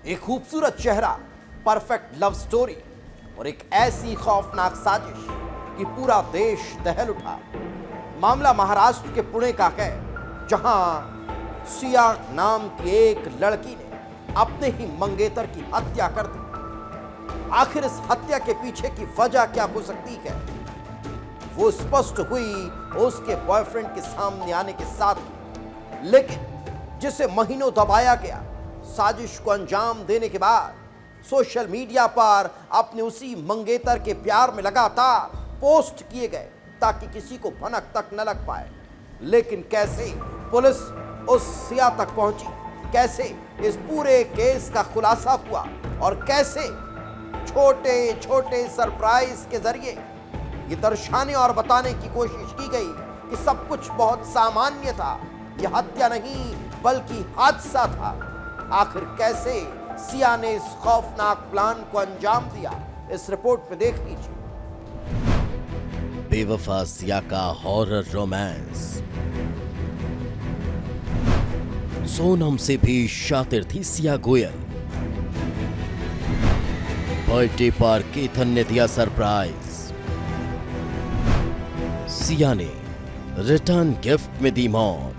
एक खूबसूरत चेहरा, परफेक्ट लव स्टोरी और एक ऐसी खौफनाक साजिश कि पूरा देश दहल उठा। मामला महाराष्ट्र के पुणे का है, जहां सिया नाम की एक लड़की ने अपने ही मंगेतर की हत्या कर दी। आखिर इस हत्या के पीछे की वजह क्या हो सकती है, वो स्पष्ट हुई उसके बॉयफ्रेंड के सामने आने के साथ ही। लेकिन जिसे महीनों दबाया गया, साजिश को अंजाम देने के बाद सोशल मीडिया पर अपने उसी मंगेतर के प्यार में लगातार पोस्ट किए गए ताकि किसी को भनक तक न लग पाए। लेकिन कैसे पुलिस उस सिया तक पहुंची, कैसे इस पूरे केस का खुलासा हुआ और कैसे छोटे छोटे सरप्राइज के जरिए ये दर्शाने और बताने की कोशिश की गई कि सब कुछ बहुत सामान्य था, यह हत्या नहीं बल्कि हादसा था। आखिर कैसे सिया ने इस खौफनाक प्लान को अंजाम दिया, इस रिपोर्ट में देख लीजिए। बेवफा सिया का हॉरर रोमांस। सोनम से भी शातिर थी सिया गोयल। बर्थडे पर केतन ने दिया सरप्राइज। सिया ने रिटर्न गिफ्ट में दी मौत।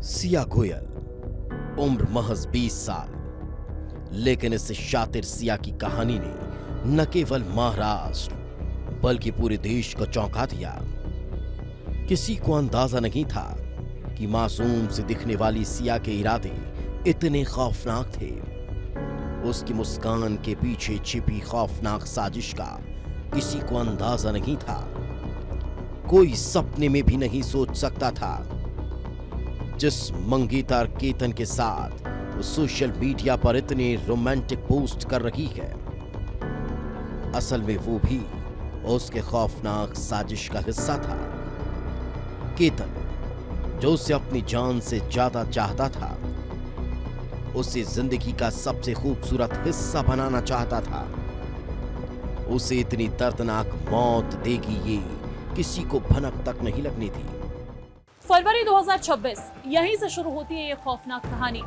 सिया गोयल, उम्र महज 20 साल। लेकिन इस शातिर सिया की कहानी ने न केवल महाराष्ट्र बल्कि पूरे देश को चौंका दिया। किसी को अंदाजा नहीं था कि मासूम से दिखने वाली सिया के इरादे इतने खौफनाक थे। उसकी मुस्कान के पीछे छिपी खौफनाक साजिश का किसी को अंदाजा नहीं था। कोई सपने में भी नहीं सोच सकता था जिस मंगेतर केतन के साथ वो सोशल मीडिया पर इतने रोमांटिक पोस्ट कर रही है, असल में वो भी उसके खौफनाक साजिश का हिस्सा था। केतन, जो उसे अपनी जान से ज्यादा चाहता था, उसे जिंदगी का सबसे खूबसूरत हिस्सा बनाना चाहता था। उसे इतनी दर्दनाक मौत देगी ये किसी को भनक तक नहीं लगनी थी। फरवरी 2026 यहीं से शुरू होती है ये खौफनाक कहानी,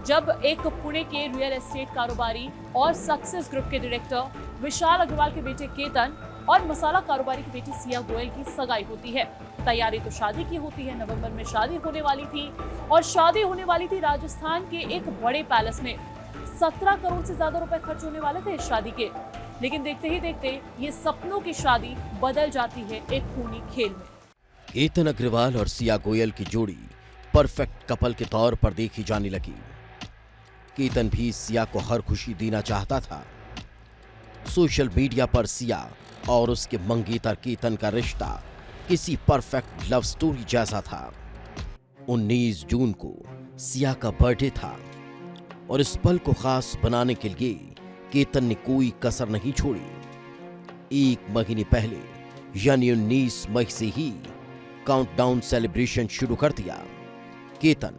जब एक पुणे के रियल एस्टेट कारोबारी और सक्सेस ग्रुप के डायरेक्टर विशाल अग्रवाल के बेटे केतन और मसाला कारोबारी की बेटी सिया गोयल की सगाई होती है। तैयारी तो शादी की होती है, नवंबर में शादी होने वाली थी और शादी होने वाली थी राजस्थान के एक बड़े पैलेस में। 17 करोड़ से ज्यादा रुपए खर्च होने वाले थे इस शादी के। लेकिन देखते ही देखते ये सपनों की शादी बदल जाती है एक खूनी खेल में। केतन अग्रवाल और सिया गोयल की जोड़ी परफेक्ट कपल के तौर पर देखी जाने लगी। केतन भी सिया को हर खुशी देना चाहता था। सोशल मीडिया पर सिया और उसके मंगेतर केतन का रिश्ता किसी परफेक्ट लव स्टोरी जैसा था। 19 जून को सिया का बर्थडे था और इस पल को खास बनाने के लिए केतन ने कोई कसर नहीं छोड़ी। एक महीने पहले यानी 19 मई से ही काउंटडाउन सेलिब्रेशन शुरू कर दिया। केतन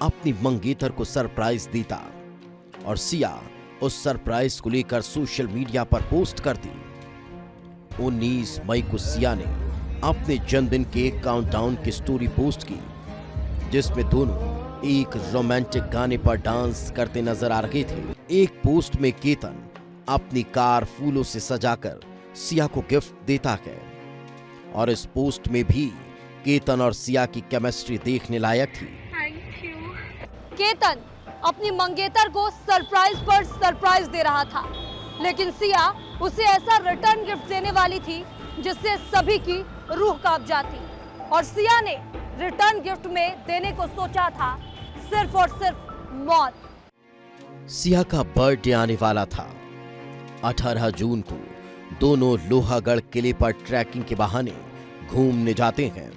अपनी मंगेतर को सरप्राइज देता और सिया उस सरप्राइज को लेकर सोशल मीडिया पर पोस्ट करती। 19 मई को सिया ने अपने जन्मदिन के काउंटडाउन की स्टोरी पोस्ट की, जिसमें दोनों एक रोमांटिक गाने पर डांस करते नजर आ रहे थे। एक पोस्ट में केतन अपनी कार फूलों से सजाकर सिया को गिफ्ट देता है और इस पोस्ट में भी केतन और सिया की केमिस्ट्री देखने लायक थी। Thank you. केतन अपनी मंगेतर को सरप्राइज पर सरप्राइज दे रहा था। लेकिन सिया उसे ऐसा रिटर्न गिफ्ट देने वाली थी जिससे सभी की रूह कांप जाती। और सिया ने रिटर्न गिफ्ट में देने को सोचा था सिर्फ और सिर्फ मौत। सिया का बर्थडे आने वाला था। 18 जून को दोनों लोहागढ़ किले पर ट्रैकिंग के बहाने घूमने जाते हैं।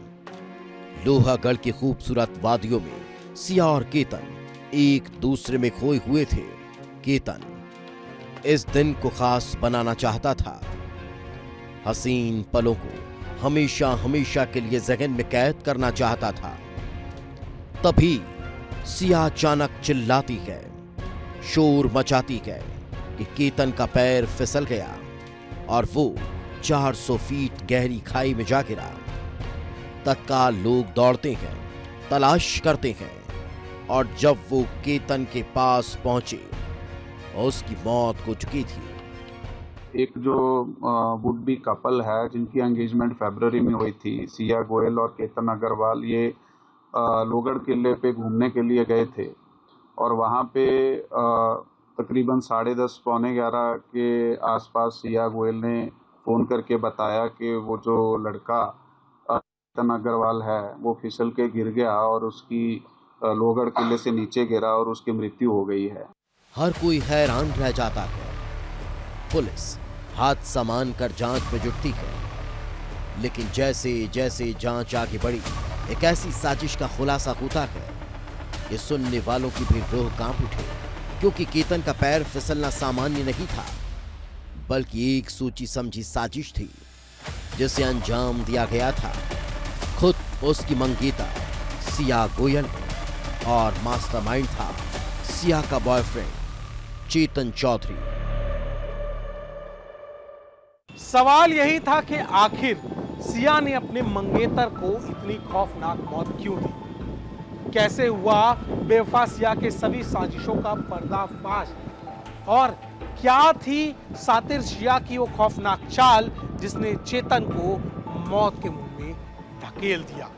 लोहागढ़ की खूबसूरत वादियों में सिया और केतन एक दूसरे में खोए हुए थे। केतन इस दिन को खास बनाना चाहता था, हसीन पलों को हमेशा हमेशा के लिए जहन में कैद करना चाहता था। तभी सिया अचानक चिल्लाती है, शोर मचाती है कि केतन का पैर फिसल गया और वो 400 फीट गहरी खाई में जा गिरा। तत्काल लोग दौड़ते हैं, तलाश करते हैं और जब वो केतन के पास पहुंचे उसकी मौत हो चुकी थी। एक जो वुड बी कपल है जिनकी एंगेजमेंट फरवरी में हुई थी, सिया गोयल और केतन अग्रवाल, ये लोहगढ़ किले पे घूमने के लिए गए थे और वहाँ पे तकरीबन 10:30 पौने 11 के आसपास सिया गोयल ने फ़ोन करके बताया कि वो जो लड़का केतन अग्रवाल है वो फिसल के गिर गया और उसकी लोहगढ़ किले से नीचे गिरा और उसकी मृत्यु हो गई है। हर कोई हैरान रह जाता है। पुलिस हादसा मानकर जांच में जुटती है, लेकिन जैसे जैसे जांच आगे बढ़ी एक ऐसी साजिश का खुलासा होता है कि सुनने वालों की भी रूह कांप उठे, क्योंकि केतन का पैर फिसलना सामान्य नहीं था, बल्कि एक सोची समझी साजिश थी जिसे अंजाम दिया गया था खुद उसकी मंगेतर सिया गोयल और मास्टरमाइंड था सिया का बॉयफ्रेंड चेतन चौधरी। सवाल यही था कि आखिर सिया ने अपने मंगेतर को इतनी खौफनाक मौत क्यों दी? कैसे हुआ बेवफा सिया के सभी साजिशों का पर्दाफाश? और क्या थी सातिर सिया की वो खौफनाक चाल जिसने चेतन को मौत के मुंह में धकेल दिया?